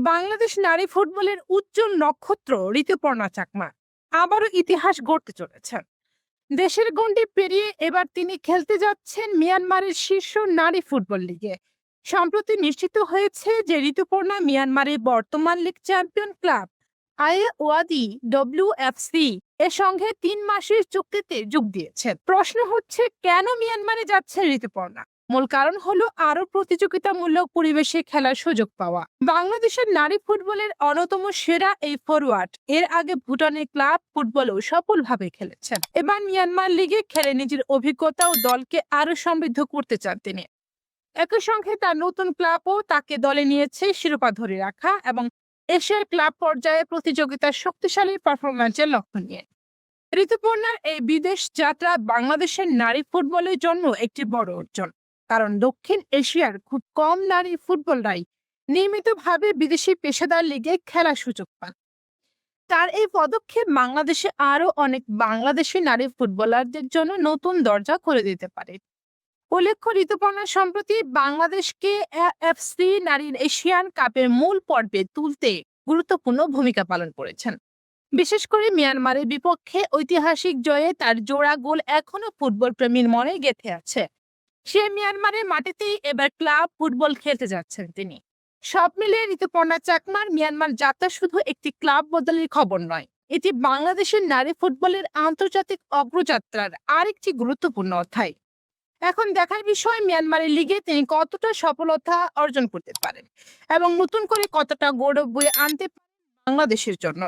বাংলাদেশ নারী ফুটবলের উজ্জ্বল নক্ষত্র ঋতুপর্ণা চাকমা আবারও ইতিহাস গড়তে চলেছেন। দেশের গণ্ডি পেরিয়ে এবার তিনি খেলতে যাচ্ছেন মিয়ানমারের শীর্ষ নারী ফুটবল লিগে। সম্প্রতি নিশ্চিত হয়েছে যে ঋতুপর্ণা মিয়ানমারের বর্তমান লিগ চ্যাম্পিয়ন ক্লাব আইএ ওয়াদি ডব্লিউএফসি এর সঙ্গে ৩ মাসের চুক্তিতে যোগ দিয়েছেন। প্রশ্ন হচ্ছে, কেন মিয়ানমারে যাচ্ছে ঋতুপর্ণা? মূল কারণ হলো আরো প্রতিযোগিতামূলক পরিবেশে খেলার সুযোগ পাওয়া। বাংলাদেশের নারী ফুটবলের অন্যতম সেরা এই ফরওয়ার্ড এর আগে ভুটানের ক্লাব ফুটবলেও সফলভাবে খেলেছেন। এবার মিয়ানমার লিগে খেলে নিজের অভিজ্ঞতা ও দলকে আরো সমৃদ্ধ করতে চান তিনি। একই সঙ্গে তার নতুন ক্লাবও তাকে দলে নিয়েছে শিরোপা ধরে রাখা এবং এশিয়ার ক্লাব পর্যায়ে প্রতিযোগিতার শক্তিশালী পারফরম্যান্সের লক্ষ্য নিয়ে। ঋতুপর্ণার এই বিদেশ যাত্রা বাংলাদেশের নারী ফুটবলের জন্য একটি বড় অর্জন, কারণ দক্ষিণ এশিয়ার খুব কম নারী ফুটবলারই নিয়মিতভাবে বিদেশি পেশাদার লিগে খেলার সুযোগ পান। তার এই পদক্ষেপ বাংলাদেশে আরো অনেক বাংলাদেশি নারী ফুটবলারদের জন্য নতুন দরজা খুলে দিতে পারে। উল্লেখ্য, ঋতুপর্ণা সম্প্রতি বাংলাদেশকে এএফসি নারীর এশিয়ান কাপের মূল পর্বে তুলতে গুরুত্বপূর্ণ ভূমিকা পালন করেছেন। বিশেষ করে মিয়ানমারের বিপক্ষে ঐতিহাসিক জয়ে তার জোড়া গোল এখনো ফুটবল প্রেমীর মনে গেঁথে আছে। সে মিয়ানমারের মাটিতেই এবার ক্লাব ফুটবল খেলতে যাচ্ছেন তিনি। সব মিলিয়ে ঋতুপর্ণা চাকমার মিয়ানমার যাত্রা শুধু একটি ক্লাব বদলের খবর নয়, এটি বাংলাদেশের নারী ফুটবলের আন্তর্জাতিক অগ্রযাত্রার আরেকটি গুরুত্বপূর্ণ অধ্যায়। এখন দেখার বিষয়, মিয়ানমারের লিগে তিনি কতটা সফলতা অর্জন করতে পারেন এবং নতুন করে কতটা গৌরব বয়ে আনতে পারেন বাংলাদেশের জন্য।